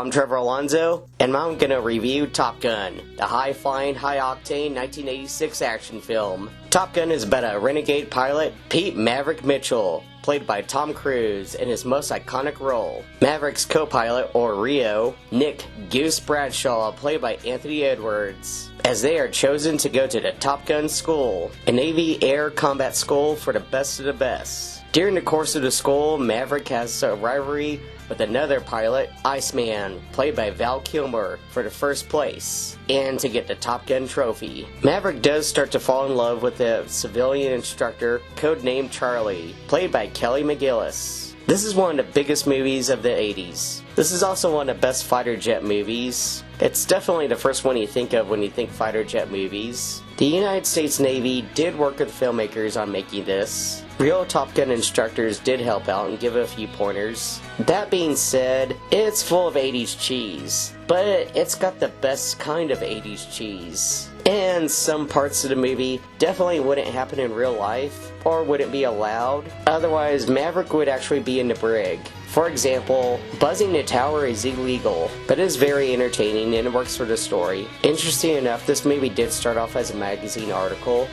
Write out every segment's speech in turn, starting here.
I'm Trevor Alonso, and I'm gonna review Top Gun, the high-flying, high-octane 1986 action film. Top Gun is about a renegade pilot, Pete Maverick Mitchell, played by Tom Cruise in his most iconic role. Maverick's co-pilot, or Rio, Nick Goose Bradshaw, played by Anthony Edwards, as they are chosen to go to the Top Gun school, a Navy air combat school for the best of the best. During the course of the school, Maverick has a rivalry with another pilot, Iceman, played by Val Kilmer, for the first place, and to get the Top Gun trophy. Maverick does start to fall in love with a civilian instructor, codenamed Charlie, played by Kelly McGillis. This is one of the biggest movies of the 80s. This is also one of the best fighter jet movies. It's definitely the first one you think of when you think fighter jet movies. The United States Navy did work with filmmakers on making this. Real Top Gun instructors did help out and give a few pointers. That being said, it's full of 80s cheese, but it's got the best kind of 80s cheese. And some parts of the movie definitely wouldn't happen in real life, or wouldn't be allowed. Otherwise, Maverick would actually be in the brig. For example, buzzing the tower is illegal, but it is very entertaining and it works for the story. Interesting enough, this movie did start off as a magazine article.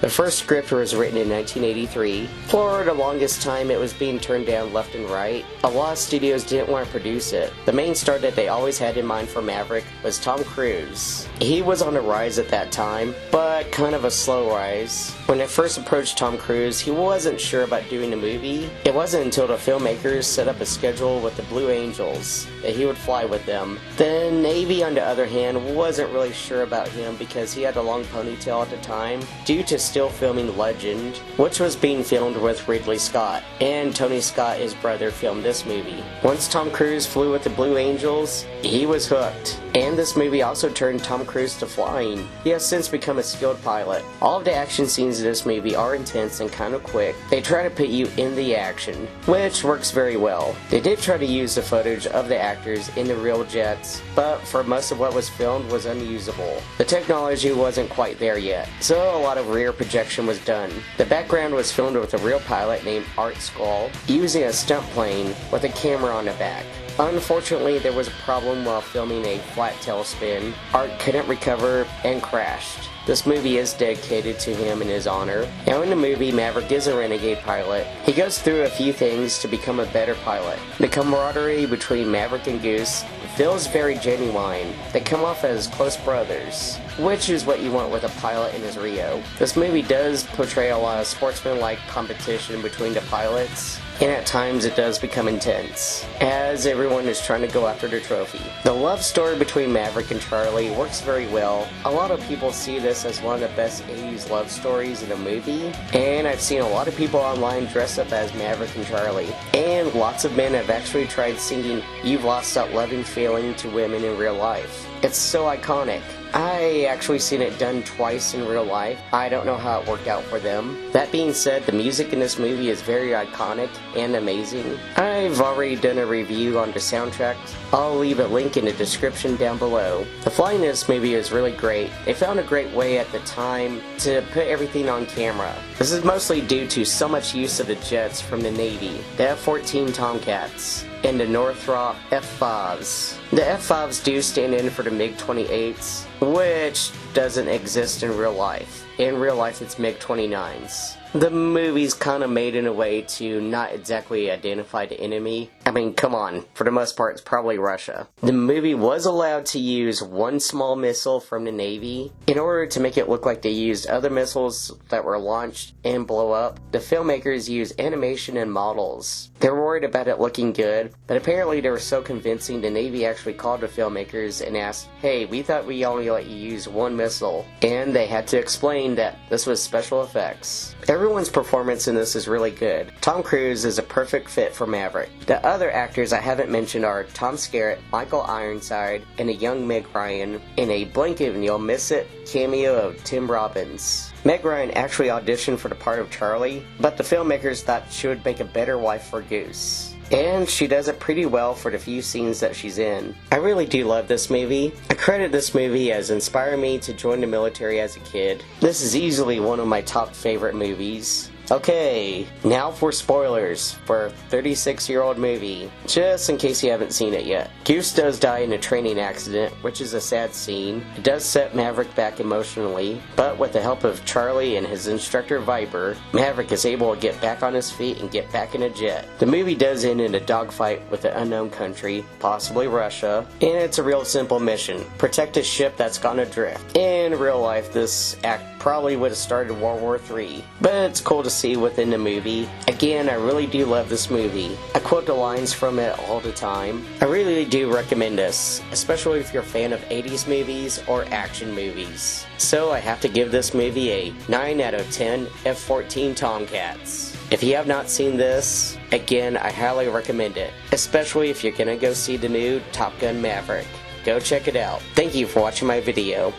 The first script was written in 1983. For the longest time, it was being turned down left and right. A lot of studios didn't want to produce it. The main star that they always had in mind for Maverick was Tom Cruise. He was on a rise at that time, but kind of a slow rise. When they first approached Tom Cruise, he wasn't sure about doing the movie. It wasn't until the filmmakers set up a schedule with the Blue Angels that he would fly with them. The Navy, on the other hand, wasn't really sure about him because he had a long ponytail at the time, due to still filming Legend, which was being filmed with Ridley Scott, and Tony Scott, his brother, filmed this movie. Once Tom Cruise flew with the Blue Angels, he was hooked. And this movie also turned Tom Cruise to flying. He has since become a skilled pilot. All of the action scenes in this movie are intense and kind of quick. They try to put you in the action, which works very well. They did try to use the footage of the actors in the real jets, but for most of what was filmed was unusable. The technology wasn't quite there yet, so a lot of rear projection was done. The background was filmed with a real pilot named Art Skull, using a stunt plane with a camera on the back. Unfortunately, there was a problem while filming a flat tailspin. Art couldn't recover and crashed. This movie is dedicated to him in his honor. Now in the movie, Maverick is a renegade pilot. He goes through a few things to become a better pilot. The camaraderie between Maverick and Goose feels very genuine. They come off as close brothers, which is what you want with a pilot in his Rio. This movie does portray a lot of sportsmanlike competition between the pilots, and at times it does become intense, as everyone is trying to go after the trophy. The love story between Maverick and Charlie works very well. A lot of people see this as one of the best 80s love stories in a movie, and I've seen a lot of people online dress up as Maverick and Charlie, and lots of men have actually tried singing "You've Lost That Loving Feeling" to women in real life. It's so iconic. I actually seen it done twice in real life. I don't know how it worked out for them. That being said, the music in this movie is very iconic and amazing. I've already done a review on the soundtrack. I'll leave a link in the description down below. The flying in this movie is really great. They found a great way at the time to put everything on camera. This is mostly due to so much use of the jets from the Navy, the F-14 Tomcats, and the Northrop F-5s. The F-5s do stand in for the MiG-28s, which doesn't exist in real life. In real life, it's MiG-29s. The movie's kind of made in a way to not exactly identify the enemy. I mean, come on, for the most part, it's probably Russia. The movie was allowed to use one small missile from the Navy. In order to make it look like they used other missiles that were launched and blow up, the filmmakers used animation and models. They were worried about it looking good, but apparently they were so convincing the Navy actually called the filmmakers and asked, "Hey, we thought we only let you use one missile," and they had to explain that this was special effects. Everyone's performance in this is really good. Tom Cruise is a perfect fit for Maverick. The other actors I haven't mentioned are Tom Skerritt, Michael Ironside, and a young Meg Ryan, in a blink and you'll miss it cameo of Tim Robbins. Meg Ryan actually auditioned for the part of Charlie, but the filmmakers thought she would make a better wife for Goose. and she does it pretty well for the few scenes that she's in. I really do love this movie. I credit this movie as inspiring me to join the military as a kid. This is easily one of my top favorite movies. Okay, now for spoilers for a 36-year-old movie, just in case you haven't seen it yet. Goose does die in a training accident, which is a sad scene. It does set Maverick back emotionally, but with the help of Charlie and his instructor Viper, Maverick is able to get back on his feet and get back in a jet. The movie does end in a dogfight with an unknown country, possibly Russia, and it's a real simple mission: protect a ship that's gone adrift. In real life, this act probably would have started World War III, but it's cool to see within the movie. Again, I really do love this movie. I quote the lines from it all the time. I really do recommend this, especially if you're a fan of 80s movies or action movies. So I have to give this movie a 9 out of 10 F-14 Tomcats. If you have not seen this, again, I highly recommend it, especially if you're gonna go see the new Top Gun Maverick. Go check it out. Thank you for watching my video.